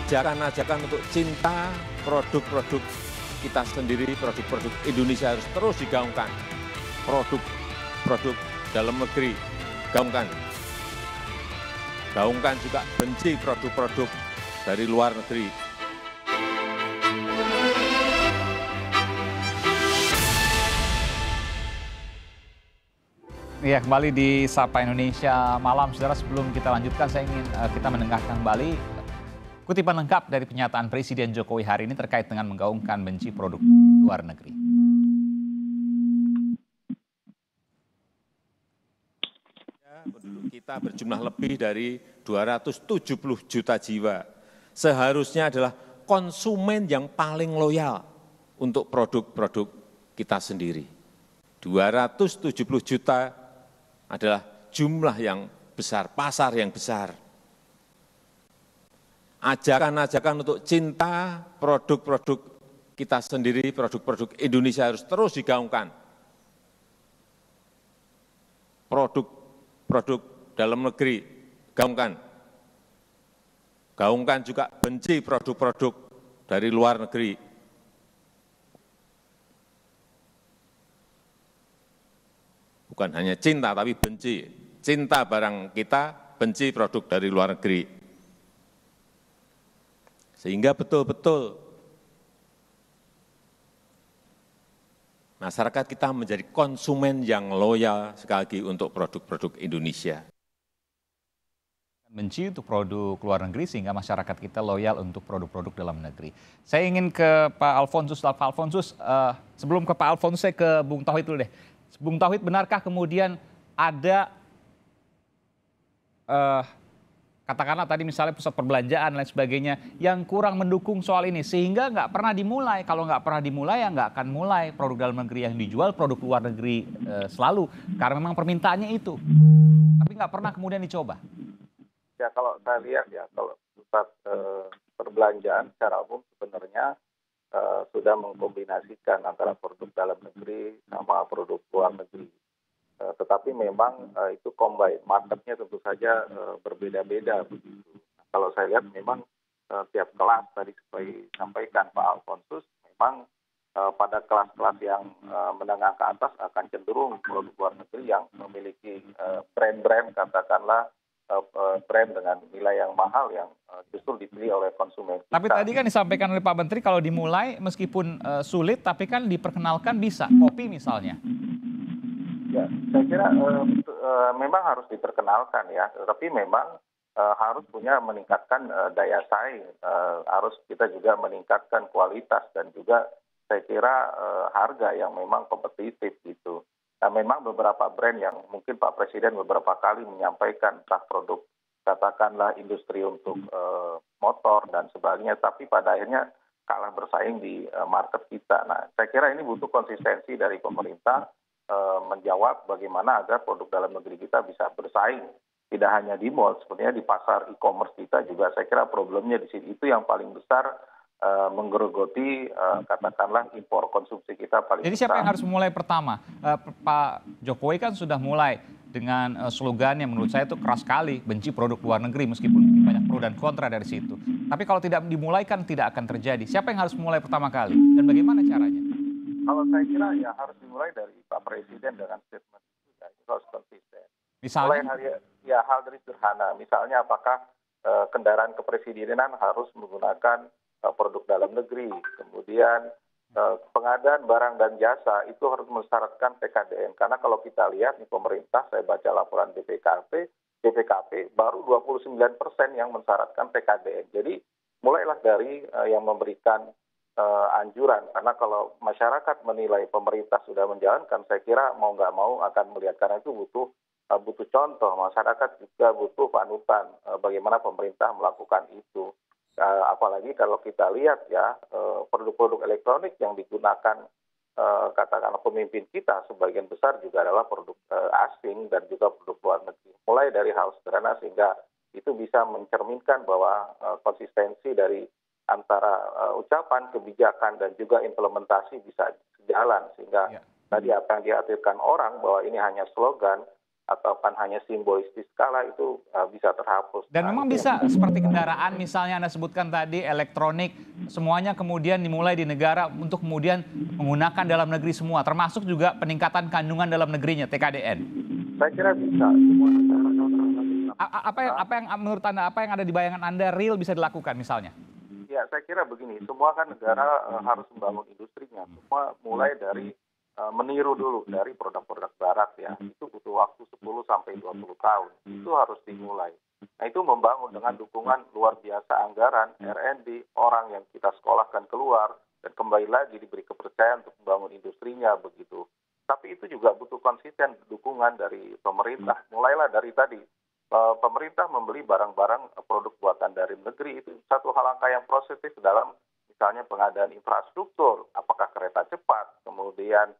ajakan-ajakan untuk cinta produk-produk kita sendiri, produk-produk Indonesia harus terus digaungkan. Produk-produk dalam negeri, gaungkan. Gaungkan juga benci produk-produk dari luar negeri. Ya, kembali di Sapa Indonesia Malam, saudara. Sebelum kita lanjutkan, saya ingin kita mendengarkan kembali kutipan lengkap dari pernyataan Presiden Jokowi hari ini terkait dengan menggaungkan benci produk luar negeri. Penduduk kita berjumlah lebih dari 270 juta jiwa. Seharusnya adalah konsumen yang paling loyal untuk produk-produk kita sendiri. 270 juta adalah jumlah yang besar, pasar yang besar. Ajakan-ajakan untuk cinta produk-produk kita sendiri, produk-produk Indonesia harus terus digaungkan. Produk dalam negeri, gaungkan. Gaungkan juga benci produk-produk dari luar negeri. Bukan hanya cinta, tapi benci. Cinta barang kita, benci produk dari luar negeri. Sehingga betul-betul masyarakat kita menjadi konsumen yang loyal sekali lagi untuk produk-produk Indonesia. Benci untuk produk luar negeri sehingga masyarakat kita loyal untuk produk-produk dalam negeri. Saya ingin ke Pak Alfonsus. Pak Alfonsus, sebelum ke Pak Alfonsus, saya ke Bung Tauhid dulu deh. Bung Tauhid, benarkah kemudian ada katakanlah tadi misalnya pusat perbelanjaan dan lain sebagainya yang kurang mendukung soal ini sehingga nggak pernah dimulai? Kalau nggak pernah dimulai ya nggak akan mulai produk dalam negeri yang dijual, produk luar negeri selalu karena memang permintaannya itu. Tapi nggak pernah kemudian dicoba. Ya, kalau saya lihat ya, kalau pusat perbelanjaan secara umum sebenarnya sudah mengkombinasikan antara produk dalam negeri sama produk luar negeri. Tetapi memang itu combine, marketnya tentu saja berbeda-beda begitu. Kalau saya lihat memang tiap kelas tadi disampaikan Pak Alfonsus, memang pada kelas-kelas yang menengah ke atas akan cenderung produk luar negeri yang memiliki brand-brand, katakanlah brand dengan nilai yang mahal yang justru dipilih oleh konsumen kita. Tapi tadi kan disampaikan oleh Pak Menteri kalau dimulai meskipun sulit tapi kan diperkenalkan bisa, kopi misalnya. Ya, saya kira memang harus diperkenalkan ya, tapi memang harus punya meningkatkan daya saing, harus kita juga meningkatkan kualitas dan juga saya kira harga yang memang kompetitif gitu. Nah, memang beberapa brand yang mungkin Pak Presiden beberapa kali menyampaikan entah produk katakanlah industri untuk motor dan sebagainya, tapi pada akhirnya kalah bersaing di market kita. Nah, saya kira ini butuh konsistensi dari pemerintah menjawab bagaimana agar produk dalam negeri kita bisa bersaing. Tidak hanya di mall, sebenarnya di pasar e-commerce kita juga saya kira problemnya di sini. Itu yang paling besar menggerogoti katakanlah impor konsumsi kita paling Jadi besar. siapa yang harus mulai pertama? Pak Jokowi kan sudah mulai dengan slogan yang menurut saya itu keras sekali, benci produk luar negeri meskipun banyak pro dan kontra dari situ. Tapi kalau tidak dimulai kan tidak akan terjadi. Siapa yang harus mulai pertama kali dan bagaimana caranya? Kalau saya kira ya harus dimulai dari Pak Presiden dengan statement itu, ya, itu harus konsisten. Misalnya? Mulai hal dari sederhana, misalnya apakah kendaraan kepresidenan harus menggunakan produk dalam negeri, kemudian pengadaan barang dan jasa itu harus mensyaratkan PKDN, karena kalau kita lihat nih pemerintah, saya baca laporan BPKP baru 29% yang mensyaratkan PKDN. Jadi mulailah dari yang memberikan anjuran, karena kalau masyarakat menilai pemerintah sudah menjalankan, saya kira mau nggak mau akan melihat, karena itu butuh contoh, masyarakat juga butuh panutan bagaimana pemerintah melakukan itu. Apalagi kalau kita lihat ya produk-produk elektronik yang digunakan katakanlah pemimpin kita sebagian besar juga adalah produk asing dan juga produk luar negeri. Mulai dari hal sederhana sehingga itu bisa mencerminkan bahwa konsistensi dari antara ucapan, kebijakan, dan juga implementasi bisa sejalan. Sehingga tadi apa yang diartikan orang bahwa ini hanya slogan, atau kan hanya simbolis di skala itu bisa terhapus. Dan Nah, memang itu bisa seperti kendaraan misalnya Anda sebutkan tadi, elektronik, semuanya kemudian dimulai di negara untuk kemudian menggunakan dalam negeri semua, termasuk juga peningkatan kandungan dalam negerinya, TKDN. saya kira bisa. Semua negara Apa yang menurut Anda, apa yang ada di bayangan Anda real bisa dilakukan misalnya? ya, saya kira begini, semua kan negara harus membangun industrinya. Semua mulai dari meniru dulu dari produk-produk barat ya. Itu butuh waktu 10 sampai 20 tahun. Itu harus dimulai. Nah, itu membangun dengan dukungan luar biasa anggaran, R&D, orang yang kita sekolahkan keluar dan kembali lagi diberi kepercayaan untuk membangun industrinya begitu. Tapi itu juga butuh konsisten dukungan dari pemerintah. Mulailah dari tadi pemerintah membeli barang-barang produk buatan dari negeri, itu satu hal langkah yang positif dalam misalnya pengadaan infrastruktur, apakah kereta cepat, kemudian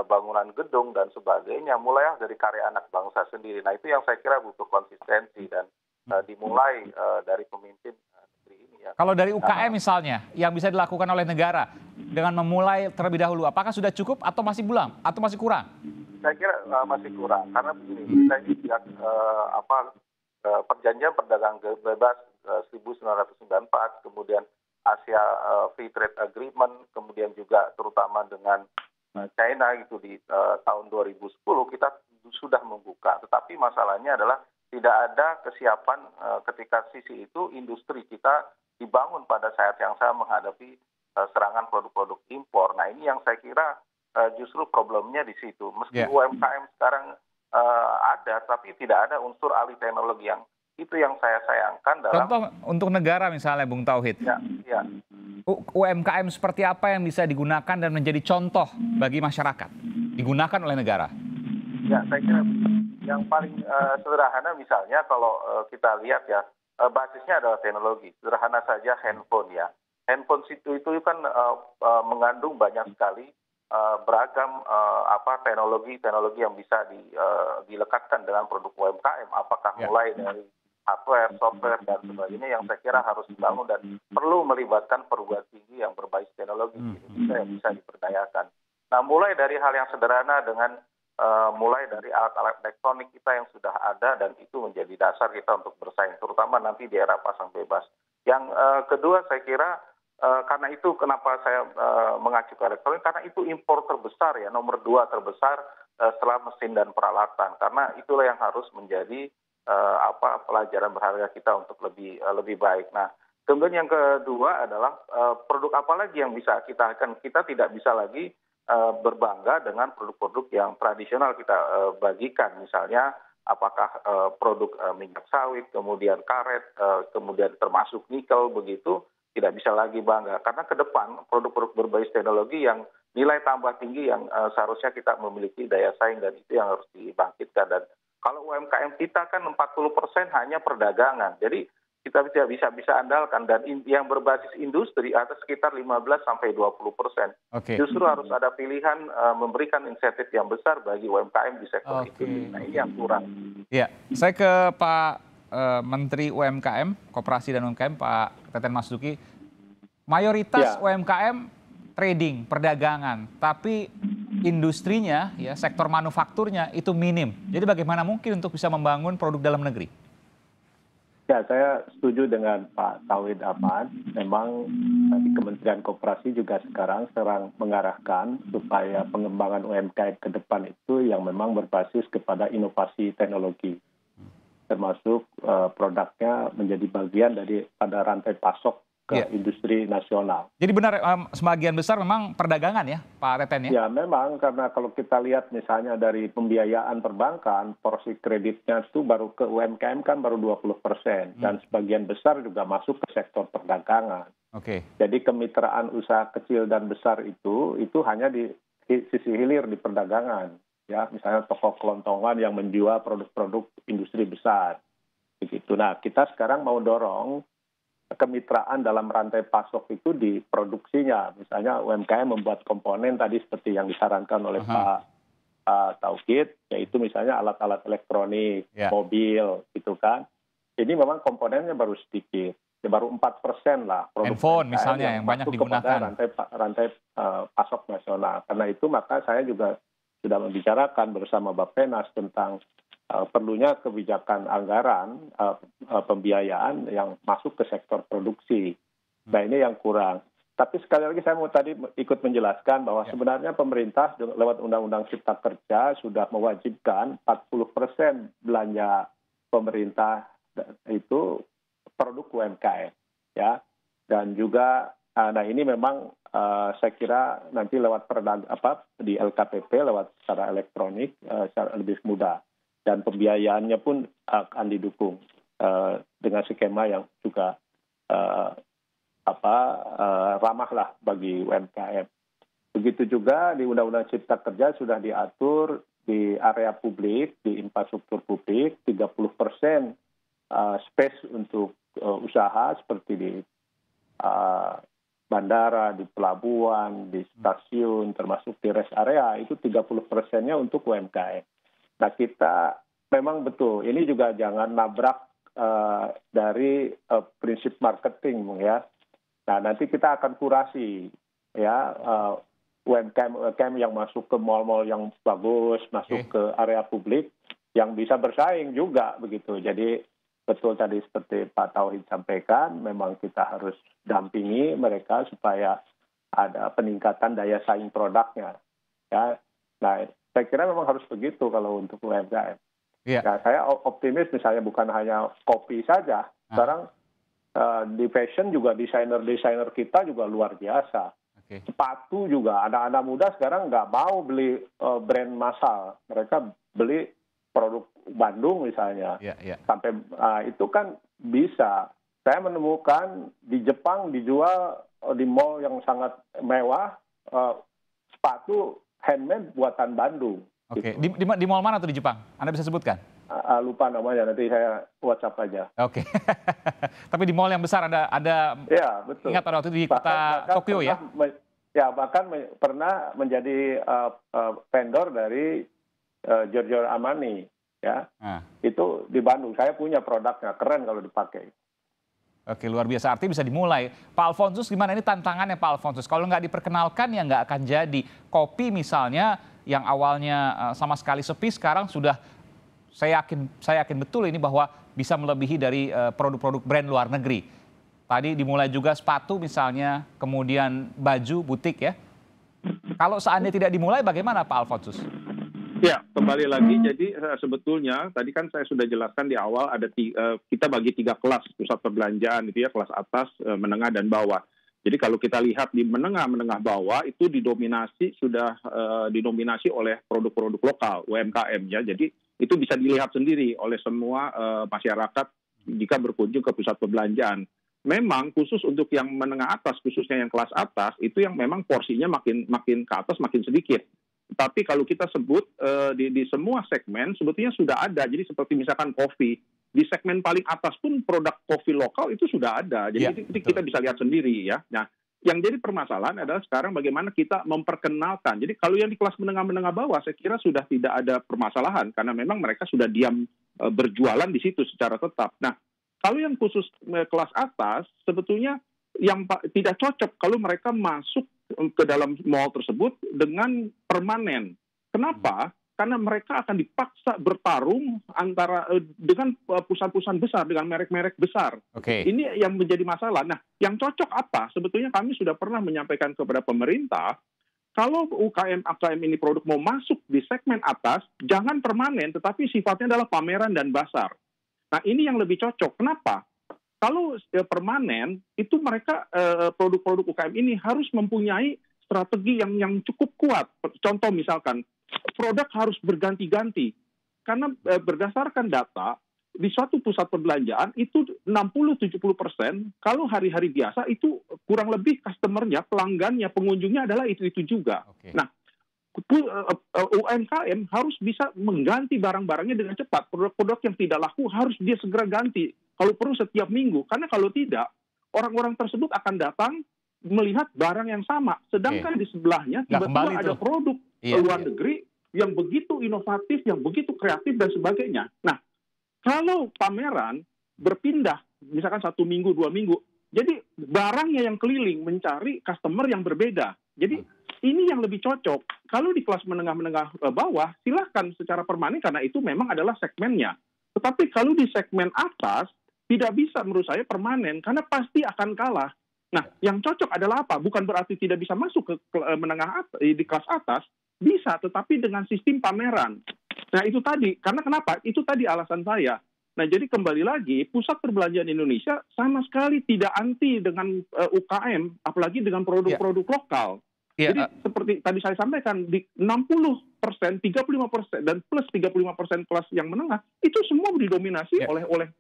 bangunan gedung dan sebagainya, mulai dari karya anak bangsa sendiri. Nah, itu yang saya kira butuh konsistensi dan dimulai dari pemimpin negeri ini ya. Kalau dari UKM misalnya, yang bisa dilakukan oleh negara dengan memulai terlebih dahulu, apakah sudah cukup atau masih belum atau masih kurang? Saya kira masih kurang karena begini, kita ini sejak perjanjian perdagangan bebas 1994, kemudian Asia Free Trade Agreement, kemudian juga terutama dengan China itu di tahun 2010 kita sudah membuka. Tetapi masalahnya adalah tidak ada kesiapan ketika sisi itu industri kita dibangun pada saat yang sama menghadapi serangan produk-produk impor. Nah, ini yang saya kira justru problemnya di situ. Meski UMKM sekarang ada, tapi tidak ada unsur alih teknologi yang itu yang saya sayangkan dalam. Contoh untuk negara misalnya, Bung Tauhid. Ya. UMKM seperti apa yang bisa digunakan dan menjadi contoh bagi masyarakat digunakan oleh negara? Ya, saya kira yang paling sederhana misalnya kalau kita lihat ya, basisnya adalah teknologi. Sederhana saja handphone ya. Handphone itu kan mengandung banyak sekali beragam teknologi yang bisa dilekatkan dengan produk UMKM. Apakah mulai dari hardware, software dan sebagainya yang saya kira harus dibangun dan perlu melibatkan perguruan tinggi yang berbasis teknologi di Indonesia yang bisa diberdayakan. Nah, mulai dari hal yang sederhana dengan mulai dari alat-alat elektronik kita yang sudah ada dan itu menjadi dasar kita untuk bersaing, terutama nanti di era pasang bebas. Yang kedua saya kira karena itu kenapa saya mengacu ke elektronik, karena itu impor terbesar ya, nomor 2 terbesar setelah mesin dan peralatan, karena itulah yang harus menjadi pelajaran berharga kita untuk lebih baik. Nah, kemudian yang kedua adalah produk apa lagi yang bisa kita tidak bisa lagi berbangga dengan produk-produk yang tradisional kita bagikan, misalnya apakah produk minyak sawit, kemudian karet, kemudian termasuk nikel begitu, tidak bisa lagi bangga karena ke depan produk-produk berbasis teknologi yang nilai tambah tinggi yang seharusnya kita memiliki daya saing dan itu yang harus dibangkitkan. Dan kalau UMKM kita kan 40% hanya perdagangan, jadi kita bisa andalkan dan yang berbasis industri ada sekitar 15-20%. Justru harus ada pilihan memberikan insentif yang besar bagi UMKM di sektor itu. Nah, ini yang kurang. Ya, saya ke Pak Menteri UMKM, Koperasi dan UMKM, Pak Teten Mas Duki. Mayoritas UMKM trading, perdagangan, tapi industrinya, ya sektor manufakturnya itu minim. Jadi bagaimana mungkin untuk bisa membangun produk dalam negeri? Ya, saya setuju dengan Pak Tauhid Ahmad. Memang di Kementerian Koperasi juga sekarang mengarahkan supaya pengembangan UMKM ke depan itu yang memang berbasis kepada inovasi teknologi. Termasuk produknya menjadi bagian daripada rantai pasok ke industri nasional. Jadi benar sebagian besar memang perdagangan ya Pak Teten ya? Ya memang karena kalau kita lihat misalnya dari pembiayaan perbankan, porsi kreditnya itu baru ke UMKM kan baru 20% dan sebagian besar juga masuk ke sektor perdagangan. Jadi kemitraan usaha kecil dan besar itu hanya di sisi hilir di perdagangan. Ya, misalnya toko kelontongan yang menjual produk-produk industri besar. Begitu. Nah, kita sekarang mau dorong kemitraan dalam rantai pasok itu di produksinya. Misalnya UMKM membuat komponen tadi seperti yang disarankan oleh Pak Tauhid, yaitu misalnya alat-alat elektronik, mobil, gitu kan. Ini memang komponennya baru sedikit, ya baru 4% lah. Handphone misalnya yang banyak digunakan. Rantai pasok nasional. Karena itu maka saya juga sudah membicarakan bersama Bappenas tentang perlunya kebijakan anggaran pembiayaan yang masuk ke sektor produksi. Nah ini yang kurang. Tapi sekali lagi saya mau tadi ikut menjelaskan bahwa sebenarnya pemerintah lewat Undang-Undang Cipta Kerja sudah mewajibkan 40% belanja pemerintah itu produk UMKM, ya. Dan juga, nah ini memang saya kira nanti lewat di LKPP lewat secara elektronik secara lebih mudah, dan pembiayaannya pun akan didukung dengan skema yang juga ramah lah bagi UMKM. Begitu juga di Undang-Undang Cipta Kerja sudah diatur di area publik, di infrastruktur publik, 30% space untuk usaha seperti di bandara, di pelabuhan, di stasiun, termasuk di rest area, itu 30%-nya untuk UMKM. Nah kita memang betul, ini juga jangan nabrak dari prinsip marketing ya. Nah, nanti kita akan kurasi ya UMKM yang masuk ke mal-mal yang bagus, masuk ke area publik yang bisa bersaing juga begitu. Jadi betul tadi seperti Pak Tauhid sampaikan, memang kita harus dampingi mereka supaya ada peningkatan daya saing produknya. Ya. Nah, saya kira memang harus begitu kalau untuk UMKM. Nah, saya optimis misalnya bukan hanya kopi saja, sekarang di fashion juga desainer kita juga luar biasa. Sepatu juga, anak-anak muda sekarang nggak mau beli brand massal, mereka beli produk Bandung misalnya. Sampai itu kan bisa. Saya menemukan di Jepang dijual di mall yang sangat mewah sepatu handmade buatan Bandung. Gitu. Di mall mana tuh di Jepang? Anda bisa sebutkan? Lupa namanya, nanti saya WhatsApp aja. Oke. Tapi di mall yang besar ada ya, betul. Ingat pada waktu itu di kota Tokyo ya? Ya, bahkan pernah menjadi vendor dari Giorgio Armani. Ya, itu di Bandung. Saya punya produknya, keren kalau dipakai. Oke, luar biasa. Artinya bisa dimulai. Pak Alfonsus, gimana ini tantangannya Pak Alfonsus? Kalau nggak diperkenalkan ya nggak akan jadi. Kopi misalnya yang awalnya sama sekali sepi, sekarang sudah saya yakin betul ini bahwa bisa melebihi dari produk-produk brand luar negeri. Tadi dimulai juga sepatu misalnya, kemudian baju, butik ya. Kalau seandainya tidak dimulai, bagaimana Pak Alfonsus? Ya, kembali lagi. Jadi sebetulnya tadi kan saya sudah jelaskan di awal ada kita bagi 3 kelas pusat perbelanjaan itu ya, kelas atas, menengah dan bawah. Jadi kalau kita lihat di menengah bawah itu didominasi oleh produk-produk lokal UMKM ya. Jadi itu bisa dilihat sendiri oleh semua masyarakat jika berkunjung ke pusat perbelanjaan. Memang khusus untuk yang menengah atas, khususnya yang kelas atas, itu yang memang porsinya makin ke atas makin sedikit. Tapi kalau kita sebut di semua segmen sebetulnya sudah ada. Jadi seperti misalkan kopi, di segmen paling atas pun produk kopi lokal itu sudah ada. Jadi kita bisa lihat sendiri ya. Nah, yang jadi permasalahan adalah sekarang bagaimana kita memperkenalkan. Jadi kalau yang di kelas menengah bawah saya kira sudah tidak ada permasalahan karena memang mereka sudah diam berjualan di situ secara tetap. Nah, kalau yang khusus kelas atas sebetulnya yang tidak cocok kalau mereka masuk ke dalam mall tersebut dengan permanen. Kenapa? Karena mereka akan dipaksa bertarung dengan perusahaan-perusahaan besar, dengan merek-merek besar. Ini yang menjadi masalah. Nah, yang cocok apa? Sebetulnya kami sudah pernah menyampaikan kepada pemerintah, kalau UKM-AKM ini produk mau masuk di segmen atas, jangan permanen, tetapi sifatnya adalah pameran dan bazar. Nah, ini yang lebih cocok. Kenapa? Kalau permanen, itu mereka produk-produk UKM ini harus mempunyai strategi yang cukup kuat. Contoh misalkan, produk harus berganti-ganti. Karena berdasarkan data, di suatu pusat perbelanjaan itu 60-70%, kalau hari-hari biasa itu kurang lebih customer-nya, pelanggannya, pengunjungnya adalah itu-itu juga. Nah, UMKM harus bisa mengganti barang-barangnya dengan cepat. Produk-produk yang tidak laku harus dia segera ganti. Kalau perlu setiap minggu. Karena kalau tidak, orang-orang tersebut akan datang melihat barang yang sama. Sedangkan di sebelahnya tiba-tiba ada produk luar negeri yang begitu inovatif, yang begitu kreatif dan sebagainya. Nah, kalau pameran berpindah, misalkan 1 minggu, 2 minggu, jadi barangnya yang keliling mencari customer yang berbeda. Jadi ini yang lebih cocok. Kalau di kelas menengah-menengah bawah, silahkan secara permanen karena itu memang adalah segmennya. Tetapi kalau di segmen atas, tidak bisa menurut saya permanen karena pasti akan kalah. Nah, yang cocok adalah apa? Bukan berarti tidak bisa masuk ke menengah atas, di kelas atas, bisa, tetapi dengan sistem pameran. Nah, itu tadi. Karena kenapa? Itu tadi alasan saya. Nah, jadi kembali lagi, pusat perbelanjaan Indonesia sama sekali tidak anti dengan UKM, apalagi dengan produk-produk lokal. Jadi seperti tadi saya sampaikan, di 60%, 35%, dan plus 35% kelas yang menengah, itu semua didominasi oleh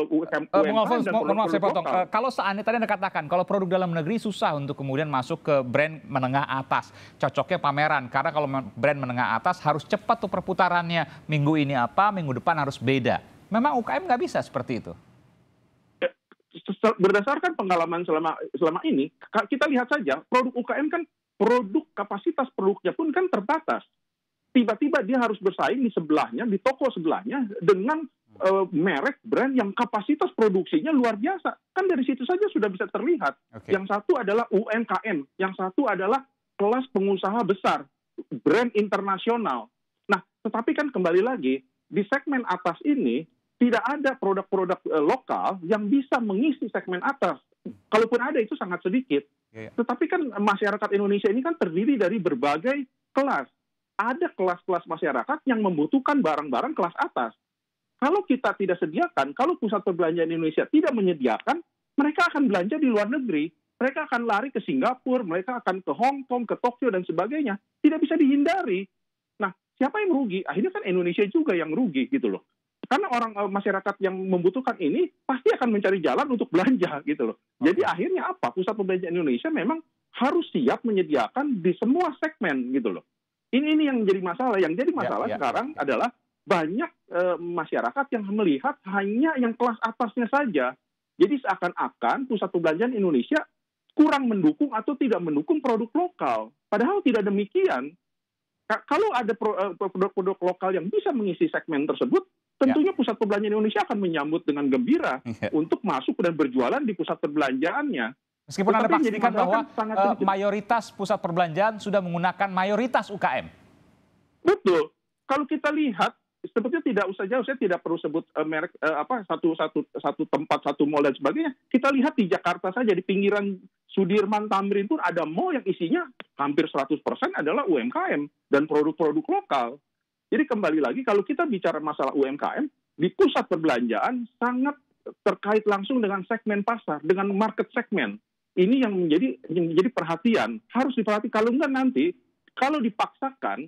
UMKM dan maaf saya potong. lokal. Kalau seandainya tadi Anda katakan, kalau produk dalam negeri susah untuk kemudian masuk ke brand menengah atas. Cocoknya pameran, karena kalau brand menengah atas harus cepat tuh perputarannya. Minggu ini apa, minggu depan harus beda. Memang UKM nggak bisa seperti itu? Berdasarkan pengalaman selama ini, kita lihat saja, produk UKM kan produk kapasitas produknya pun kan terbatas. Tiba-tiba dia harus bersaing di sebelahnya, di toko sebelahnya, dengan merek brand yang kapasitas produksinya luar biasa. Kan dari situ saja sudah bisa terlihat. Yang satu adalah UMKM, yang satu adalah kelas pengusaha besar, brand internasional. Nah, tetapi kan kembali lagi, di segmen atas ini, tidak ada produk-produk lokal yang bisa mengisi segmen atas. Kalaupun ada, itu sangat sedikit. Tetapi kan masyarakat Indonesia ini kan terdiri dari berbagai kelas. Ada kelas-kelas masyarakat yang membutuhkan barang-barang kelas atas. Kalau kita tidak sediakan, kalau pusat perbelanjaan Indonesia tidak menyediakan, mereka akan belanja di luar negeri. Mereka akan lari ke Singapura, mereka akan ke Hong Kong, ke Tokyo, dan sebagainya. Tidak bisa dihindari. Nah, siapa yang rugi? Akhirnya kan Indonesia juga yang rugi, gitu loh. Karena masyarakat yang membutuhkan ini pasti akan mencari jalan untuk belanja, gitu loh. Jadi akhirnya apa? Pusat perbelanjaan Indonesia memang harus siap menyediakan di semua segmen, gitu loh. Ini yang menjadi masalah. Yang jadi masalah sekarang adalah banyak masyarakat yang melihat hanya yang kelas atasnya saja. Jadi seakan-akan pusat perbelanjaan Indonesia kurang mendukung atau tidak mendukung produk lokal. Padahal tidak demikian. Kalau ada produk-produk lokal yang bisa mengisi segmen tersebut, tentunya pusat perbelanjaan Indonesia akan menyambut dengan gembira untuk masuk dan berjualan di pusat perbelanjaannya. Meskipun Anda pastikan bahwa mayoritas pusat perbelanjaan sudah menggunakan mayoritas UKM. Betul. Kalau kita lihat, sebetulnya tidak usah jauh, saya tidak perlu sebut merek satu tempat, satu mall dan sebagainya. Kita lihat di Jakarta saja, di pinggiran Sudirman, Tamrin pun ada mall yang isinya hampir 100% adalah UMKM dan produk-produk lokal. Jadi kembali lagi, kalau kita bicara masalah UMKM, di pusat perbelanjaan sangat terkait langsung dengan segmen pasar, dengan market segmen. Ini yang menjadi perhatian, harus diperhatikan. Kalau enggak nanti, kalau dipaksakan,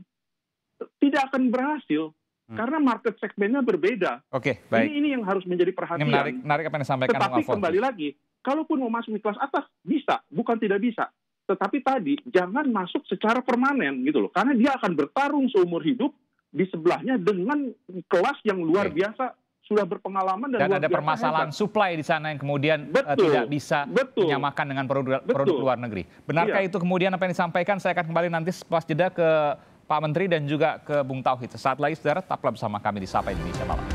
tidak akan berhasil. Karena market segmennya berbeda. Oke, baik. Ini yang harus menjadi perhatian. Ini menarik apa yang disampaikan Tetapi kembali lagi, kalaupun mau masuk di kelas atas, bisa. Bukan tidak bisa. Tetapi tadi, jangan masuk secara permanen gitu loh. Karena dia akan bertarung seumur hidup di sebelahnya dengan kelas yang luar biasa, sudah berpengalaman dan luar ada biasa permasalahan hebat. Supply di sana yang kemudian tidak bisa menyamakan dengan produk luar negeri. Benarkah itu kemudian apa yang disampaikan? Saya akan kembali nanti pas jeda ke Pak Menteri dan juga ke Bung Tauhid. Saat lagi, saudara, tetaplah bersama kami di Sapa Indonesia Malam.